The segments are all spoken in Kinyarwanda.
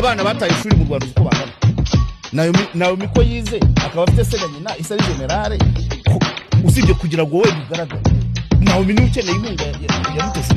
abana bataye ishuri mu Rwanda uko bangana. Nayo miko yize akaba afite se nyina isa ari generale usibye kugira ngo wowe bigaragare. Naho minu ukeneye inkunga ya Mutesi.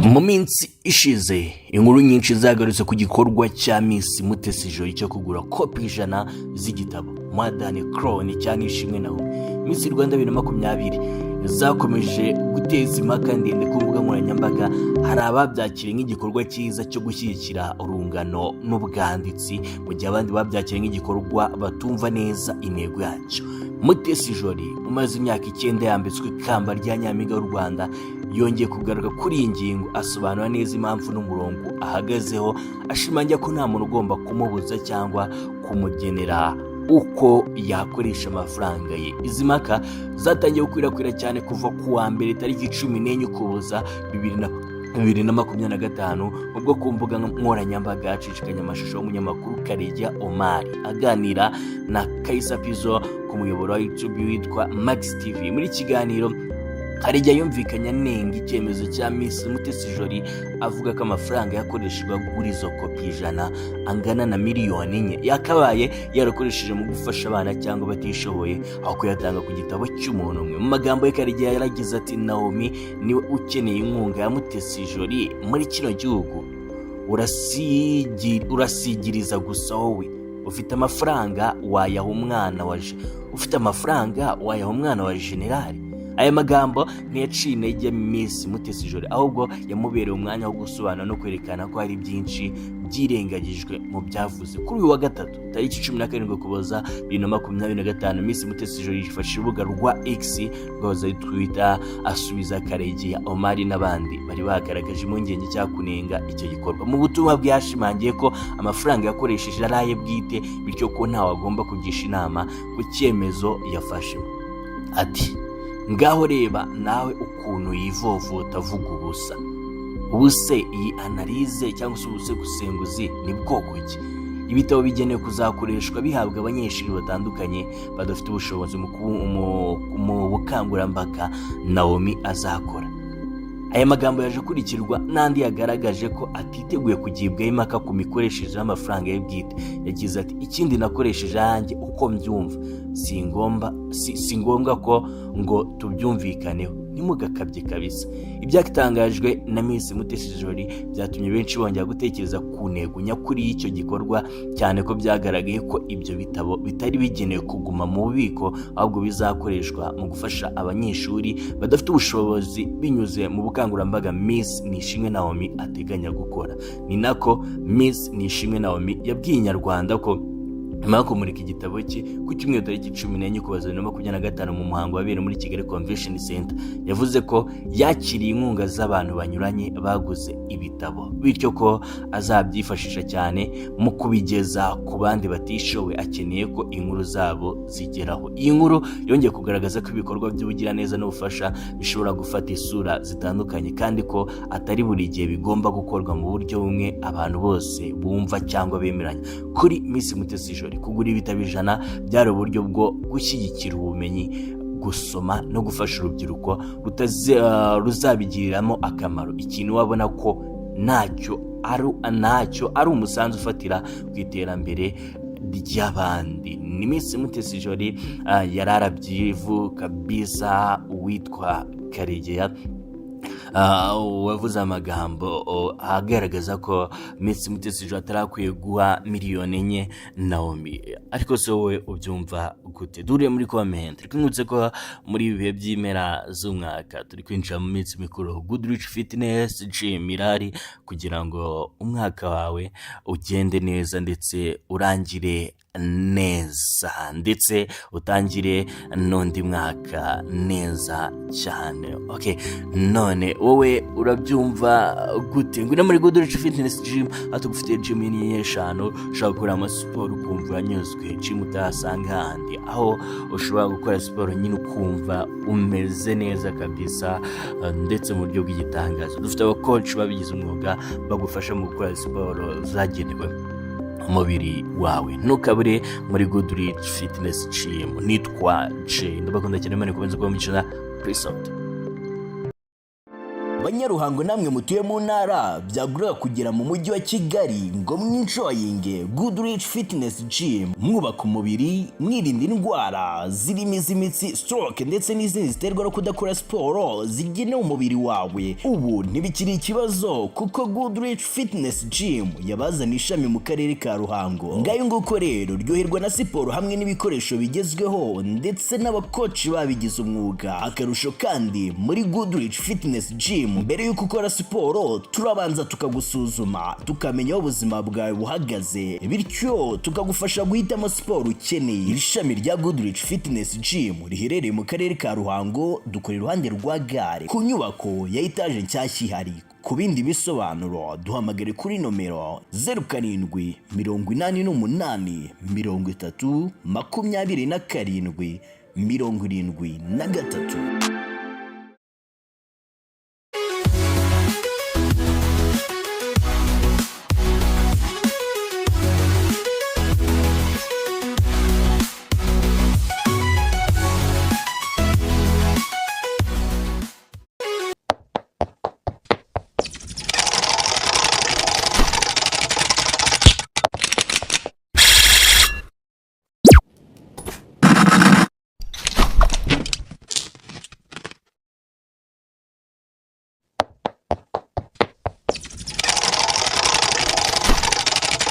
Mu minsi ishize inkuru nyinshi zagarutse ku gikorwa cya Miss Mutesi Jolly cyo kugura kopi 100 z'igitabo Modern Crown cyane ishimwe naho Miss Rwanda 2020 zakomeje guteza impaka ndende ku mbuga nkoranyambaga. Hari ababyakiriye nk'igikorwa cyiza cyo gushyigikira urungano n'ubwanditsi, mu gihe abandi babyakiriye nk'igikorwa batumva neza intego yacyo. Mutesi Jolly umaze imyaka 9 yambitswe ikamba rya Nyampinga w'u Rwanda yongeye kugaruka kuri iyi ngingo, asobanura neza impamvu n'umurongo ahagazeho, ashimangira ko nta muntu ugomba kumubuza cyangwa kumugenera uko yakoresha amafaranga ye. Izi mpaka zatangiye gukwirakwira cyane kuva ku wa mbere tariki 14 Ukuboza 2025 ubwo ku mbuga nkoranyambaga hacicikanye amashusho y'umunyamakuru Karegeya Omar aganira na Kaisa Pizzo ku muyoboro wa YouTube witwa Max TV. Muri kiganiro Karegeya yumvikanye anenga icyemezo cya Miss Mutesi Jolly, avuga ko amafaranga yakoreshejwe kugura izo kopi 100 angana na miliyoni 4 yakabaye yarakoresheje mu gufasha abana cyangwa batishoboye, aho kuyatanga ku gitabo cy'umuntu umwe. Mu magambo ye Karegeya yaragize ati, Naomi niwe ukeneye inkunga ya Mutesi Jolly muri kino gihugu, urasigiriza gusa wowe ufite amafaranga wayaha umwana waje, ufite amafaranga wayaha umwana wa generali. Aya magambo ntiyaciye intege Miss Mutesi Jolly, ahubwo yamubereye umwanya wo gusobanura no kwerekana ko hari byinshi byirengagijwe mu byavuze. Kuri uyu wa gatatu tariki 17 Ukuboza 2025 Miss Mutesi Jolly yifashishije urubuga rwa X rwahoze Twitter asubiza Karegeya Omar n'abandi bari bagaragaje impungenge cyakunenga icyo gikorwa. Mu butumwa bwashimangiye ko amafaranga yakoresheje araye bwite, bityo ko ntawe agomba kugisha inama ku cyemezo yafashe. Ati, ngaho reba nawe ukuntu yivovota avuga ubusa. Ubuse iyi analize cyangwa se ubuse gusenguzi ni bwoko ki? Ibitabo bigenewe kuzakoreshwa bihabwa abanyeshuri batandukanye badafite ubushobozi mu bukangurambaga Naomi azakora. Aya magambo yaje kurikirwa n'andi yagaragaje ko atiteguye kugibwaho impaka ku mikoresheje y'amafaranga ye bwite. Yagize ati, ikindi nakoresheje yanjye uko mbyumva, si ngombwa ko ngo tubyumvikaneho, nimugakabye kabisa. Ibyatangajwe na Miss Mutesi Jolly byatumye benshi bongera gutekereza ku ntego nyakuri y'icyo gikorwa, cyane ko byagaragaye ko ibyo bitabo bitari bigenewe kuguma mu bubiko, ahubwo bizakoreshwa mu gufasha abanyeshuri badafite ubushobozi binyuze mu bukangurambaga Miss Nishimwe Naomi ateganya gukora. Ni nako Miss Nishimwe Naomi yabwiye Inyarwanda ko nyuma yo kumurika igitabo cye ku cyumweru tariki 14 Ukuboza 2025 mu muhango wabereye muri Kigali Convention Center, yavuze ko yakiriye inkunga z'abantu banyuranye baguze ibitabo, bityo ko azabyifashisha cyane mu kubigeza ku bandi batishoboye, akeneye ko inkuru zabo zigeraho. Iyi nkuru yongeye kugaragaza ko ibikorwa by'ubugiraneza n'ubufasha bishobora gufata isura zitandukanye, kandi ko atari buri gihe bigomba gukorwa mu buryo bumwe abantu bose bumva cyangwa bemeranya. Kuri Miss Mutesi Jolly, kugura ibitabo 100 byari uburyo bwo gushyigikira ubumenyi, gusoma no gufasha urubyiruko ruzabigiriramo akamaro, ikintu wabona ko ntacyo ari umusanzu ufatira ku iterambere ry'abandi. Ni Miss Mutesi Jolly yararabyivu kabisa uwitwa Karegeya wavuze amagambo agaragaza ko Miss Mutesi Jolly atarakwiye guha miliyoni 4 Naomi. Ariko se wowe ubyumva gute? Dure muri comment. Twingutse ko muri ibihe by'imera z'umwaka turi kwinjira mu minsi mikuru Goodrich Fitness Gym irari kugira ngo umwaka wawe ugende neza ndetse urangire neza, ndetse utangire n'undi mwaka neza cyane. Okay, none wowe urabyumva gute? Ngwino muri Goodrich Fitness Gym, atugufitiye gym nini 5 ushobora gukora amasiporo ukumva uranyuzwe, gym utasanga handi, aho ushobora gukora siporo nyine ukumva umeze neza kabisa, ndetse mu buryo bw'igitangazo. Dufite abacoach babigize umwuga bagufasha mu gukora siporo zagenewe umubiri wawe. Ntukabure muri Goodrich Fitness Gym. Nitwa Jay, ndabakunda cyane, mane kubenza kuba mukina. Peace out. Banyaruhango namwe mutuye mu ntara byagurira kugera mu mujyi wa Kigali ngo mwinjoyinge Goodrich Fitness Gym, mwubaka umubiri, mwirinda indwara zirimo iz'imitsi, stroke ndetse n'izindi ziterwa no kudakora siporo zigenewe umubiri wawe. Ubu ntibikiri ikibazo kuko Goodrich Fitness Gym yabazana ishami mu karere ka Ruhango. Ngayo nguko rero ryoherwa na siporo hamwe n'ibikoresho bigezweho ndetse n'abakoci babigize umwuga. Akarusho kandi muri Goodrich Fitness Gym, mbere yuko ukora siporo turabanza tukagusuzuma tukamenya aho ubuzima bwawe buhagaze, bityo tukagufasha guhitamo siporo ukeneye. Iri shami rya Goodrich Fitness Gym riherereye mu karere ka Ruhango, dukora iruhande rwa gare ku nyubako ya etaje nshyashya ihari. Ku bindi bisobanuro duhamagare kuri nomero 0788 30 27 73.